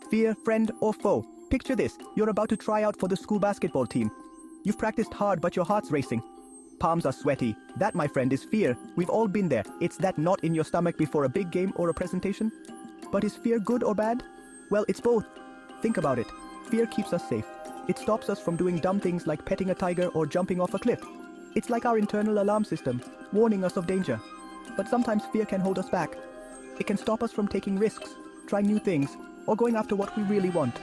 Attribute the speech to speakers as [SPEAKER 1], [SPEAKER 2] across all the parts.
[SPEAKER 1] Fear, friend or foe. Picture this, you're about to try out for the school basketball team. You've practiced hard, but your heart's racing. Palms are sweaty. That, my friend, is fear. We've all been there. It's that knot in your stomach before a big game or a presentation. But is fear good or bad? Well, it's both. Think about it. Fear keeps us safe. It stops us from doing dumb things like petting a tiger or jumping off a cliff. It's like our internal alarm system, warning us of danger. But sometimes fear can hold us back. It can stop us from taking risks, trying new things, or going after what we really want.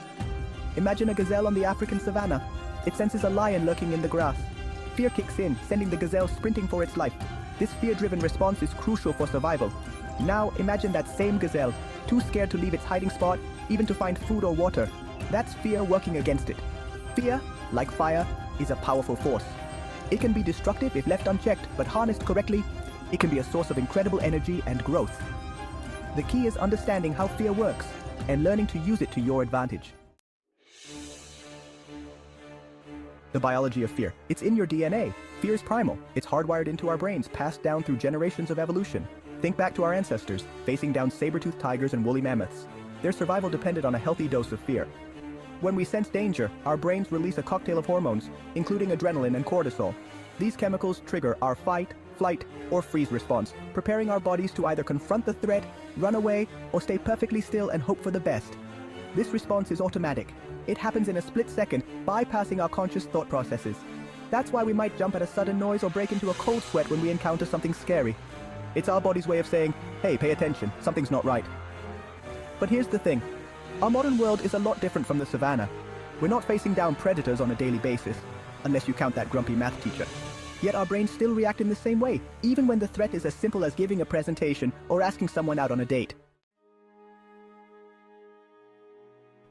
[SPEAKER 1] Imagine a gazelle on the African savanna. It senses a lion lurking in the grass. Fear kicks in, sending the gazelle sprinting for its life. This fear-driven response is crucial for survival. Now imagine that same gazelle, too scared to leave its hiding spot, even to find food or water. That's fear working against it. Fear, like fire, is a powerful force. It can be destructive if left unchecked, but harnessed correctly, it can be a source of incredible energy and growth. The key is understanding how fear works and learning to use it to your advantage. The biology of fear. It's in your DNA. Fear is primal. It's hardwired into our brains, passed down through generations of evolution. Think back to our ancestors, facing down saber-toothed tigers and woolly mammoths. Their survival depended on a healthy dose of fear. When we sense danger, our brains release a cocktail of hormones, including adrenaline and cortisol. These chemicals trigger our fight, flight, or freeze response, preparing our bodies to either confront the threat, run away, or stay perfectly still and hope for the best. This response is automatic. It happens in a split second, bypassing our conscious thought processes. That's why we might jump at a sudden noise or break into a cold sweat when we encounter something scary. It's our body's way of saying, hey, pay attention, something's not right. But here's the thing. Our modern world is a lot different from the savannah. We're not facing down predators on a daily basis, unless you count that grumpy math teacher. Yet our brains still react in the same way, even when the threat is as simple as giving a presentation or asking someone out on a date.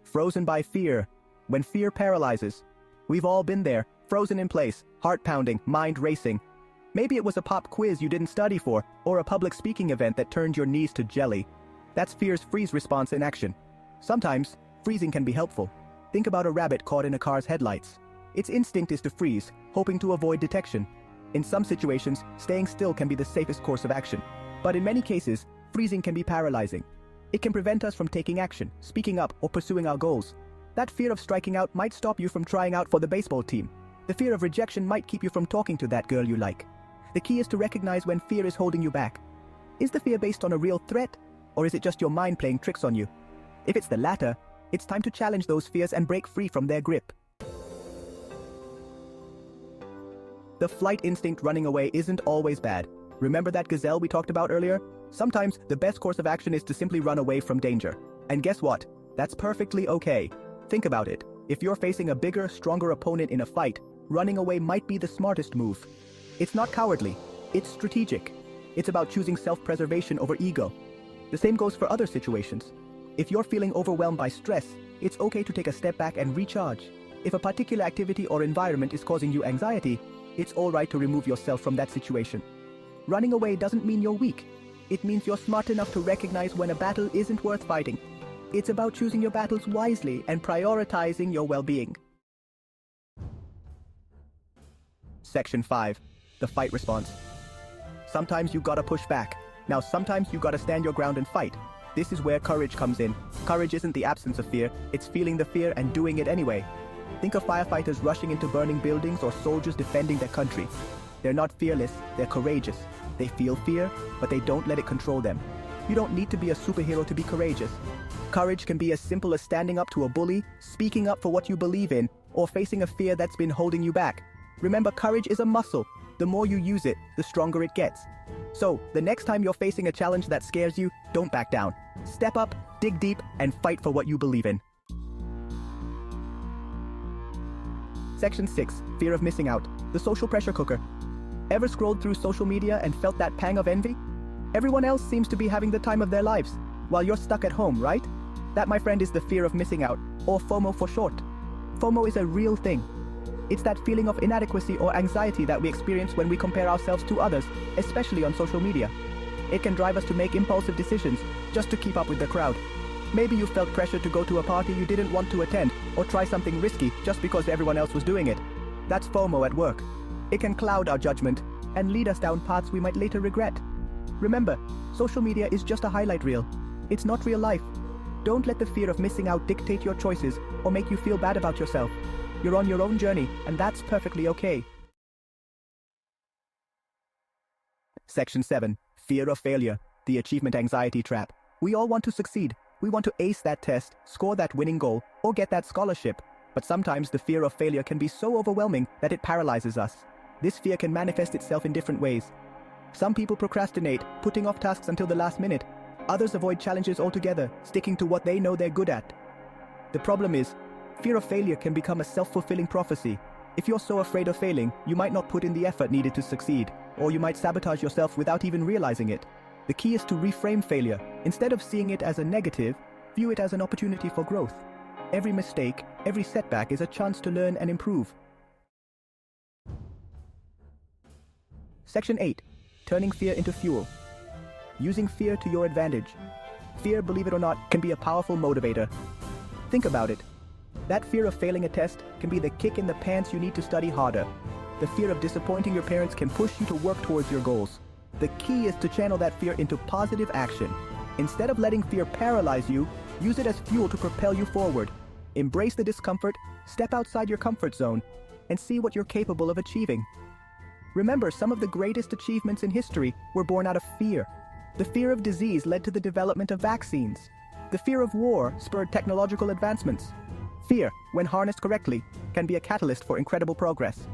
[SPEAKER 1] Frozen by fear. When fear paralyzes. We've all been there, frozen in place, heart pounding, mind racing. Maybe it was a pop quiz you didn't study for, or a public speaking event that turned your knees to jelly. That's fear's freeze response in action. Sometimes, freezing can be helpful. Think about a rabbit caught in a car's headlights. Its instinct is to freeze, hoping to avoid detection. In some situations, staying still can be the safest course of action. But in many cases, freezing can be paralyzing. It can prevent us from taking action, speaking up, or pursuing our goals. That fear of striking out might stop you from trying out for the baseball team. The fear of rejection might keep you from talking to that girl you like. The key is to recognize when fear is holding you back. Is the fear based on a real threat, or is it just your mind playing tricks on you? If it's the latter, it's time to challenge those fears and break free from their grip. The flight instinct running away isn't always bad. Remember that gazelle we talked about earlier? Sometimes the best course of action is to simply run away from danger. And guess what? That's perfectly okay. Think about it. If you're facing a bigger, stronger opponent in a fight, running away might be the smartest move. It's not cowardly. It's strategic. It's about choosing self-preservation over ego. The same goes for other situations. If you're feeling overwhelmed by stress, it's okay to take a step back and recharge. If a particular activity or environment is causing you anxiety, it's alright to remove yourself from that situation. Running away doesn't mean you're weak. It means you're smart enough to recognize when a battle isn't worth fighting. It's about choosing your battles wisely and prioritizing your well-being. Section 5. The fight response. Sometimes you gotta push back. Now sometimes you gotta stand your ground and fight. This is where courage comes in. Courage isn't the absence of fear, it's feeling the fear and doing it anyway. Think of firefighters rushing into burning buildings or soldiers defending their country. They're not fearless, they're courageous. They feel fear, but they don't let it control them. You don't need to be a superhero to be courageous. Courage can be as simple as standing up to a bully, speaking up for what you believe in, or facing a fear that's been holding you back. Remember, courage is a muscle. The more you use it, the stronger it gets. So, the next time you're facing a challenge that scares you, don't back down. Step up, dig deep, and fight for what you believe in. Section 6. Fear of missing out. The social pressure cooker. Ever scrolled through social media and felt that pang of envy? Everyone else seems to be having the time of their lives, while you're stuck at home, right? That, my friend, is the fear of missing out, or FOMO for short. FOMO is a real thing. It's that feeling of inadequacy or anxiety that we experience when we compare ourselves to others, especially on social media. It can drive us to make impulsive decisions just to keep up with the crowd. Maybe you felt pressure to go to a party you didn't want to attend, or try something risky just because everyone else was doing it. That's FOMO at work. It can cloud our judgment and lead us down paths we might later regret. Remember, social media is just a highlight reel. It's not real life. Don't let the fear of missing out dictate your choices or make you feel bad about yourself. You're on your own journey, and that's perfectly okay. Section 7. Fear of failure. The achievement anxiety trap. We all want to succeed. We want to ace that test, score that winning goal, or get that scholarship. But sometimes the fear of failure can be so overwhelming that it paralyzes us. This fear can manifest itself in different ways. Some people procrastinate, putting off tasks until the last minute. Others avoid challenges altogether, sticking to what they know they're good at. The problem is, fear of failure can become a self-fulfilling prophecy. If you're so afraid of failing, you might not put in the effort needed to succeed, or you might sabotage yourself without even realizing it. The key is to reframe failure. Instead of seeing it as a negative, view it as an opportunity for growth. Every mistake, every setback is a chance to learn and improve. Section 8. Turning fear into fuel. Using fear to your advantage. Fear, believe it or not, can be a powerful motivator. Think about it. That fear of failing a test can be the kick in the pants you need to study harder. The fear of disappointing your parents can push you to work towards your goals. The key is to channel that fear into positive action. Instead of letting fear paralyze you, use it as fuel to propel you forward. Embrace the discomfort, step outside your comfort zone, and see what you're capable of achieving. Remember, some of the greatest achievements in history were born out of fear. The fear of disease led to the development of vaccines. The fear of war spurred technological advancements. Fear, when harnessed correctly, can be a catalyst for incredible progress.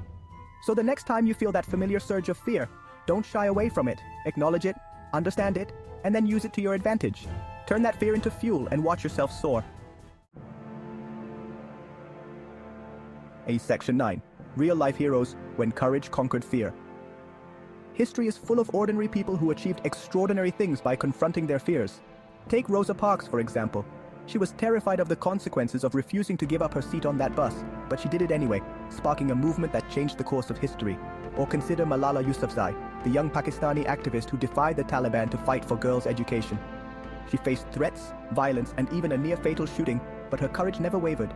[SPEAKER 1] So the next time you feel that familiar surge of fear, don't shy away from it. Acknowledge it, understand it, and then use it to your advantage. Turn that fear into fuel and watch yourself soar. Section 9. Real-life heroes when courage conquered fear. History is full of ordinary people who achieved extraordinary things by confronting their fears. Take Rosa Parks, for example. She was terrified of the consequences of refusing to give up her seat on that bus, but she did it anyway, sparking a movement that changed the course of history. Or consider Malala Yousafzai, the young Pakistani activist who defied the Taliban to fight for girls' education. She faced threats, violence, and even a near-fatal shooting, but her courage never wavered.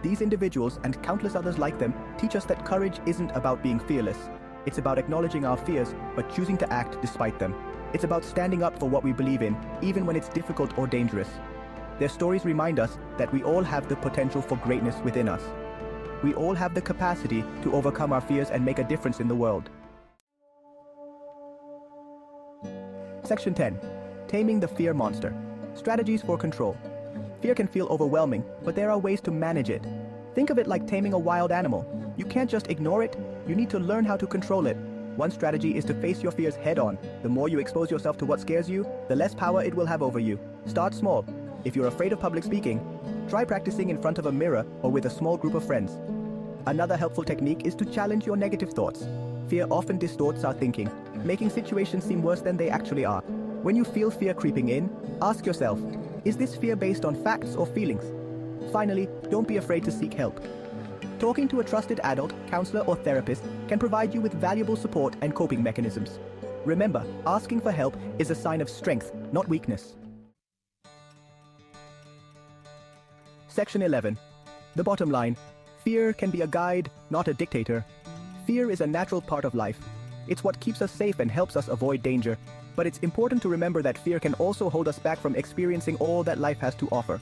[SPEAKER 1] These individuals, and countless others like them, teach us that courage isn't about being fearless. It's about acknowledging our fears, but choosing to act despite them. It's about standing up for what we believe in, even when it's difficult or dangerous. Their stories remind us that we all have the potential for greatness within us. We all have the capacity to overcome our fears and make a difference in the world. Section 10. Taming the fear monster. Strategies for control. Fear can feel overwhelming, but there are ways to manage it. Think of it like taming a wild animal. You can't just ignore it, you need to learn how to control it. One strategy is to face your fears head-on. The more you expose yourself to what scares you, the less power it will have over you. Start small. If you're afraid of public speaking, try practicing in front of a mirror or with a small group of friends. Another helpful technique is to challenge your negative thoughts. Fear often distorts our thinking, making situations seem worse than they actually are. When you feel fear creeping in, ask yourself, is this fear based on facts or feelings? Finally, don't be afraid to seek help. Talking to a trusted adult, counselor, or therapist can provide you with valuable support and coping mechanisms. Remember, asking for help is a sign of strength, not weakness. Section 11. The bottom line. Fear can be a guide, not a dictator. Fear is a natural part of life. It's what keeps us safe and helps us avoid danger. But it's important to remember that fear can also hold us back from experiencing all that life has to offer.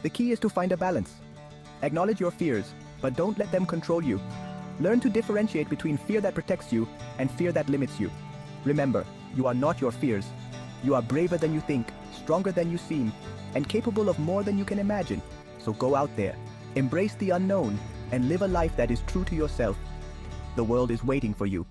[SPEAKER 1] The key is to find a balance. Acknowledge your fears, but don't let them control you. Learn to differentiate between fear that protects you and fear that limits you. Remember, you are not your fears. You are braver than you think, stronger than you seem, and capable of more than you can imagine. So go out there, embrace the unknown, and live a life that is true to yourself. The world is waiting for you.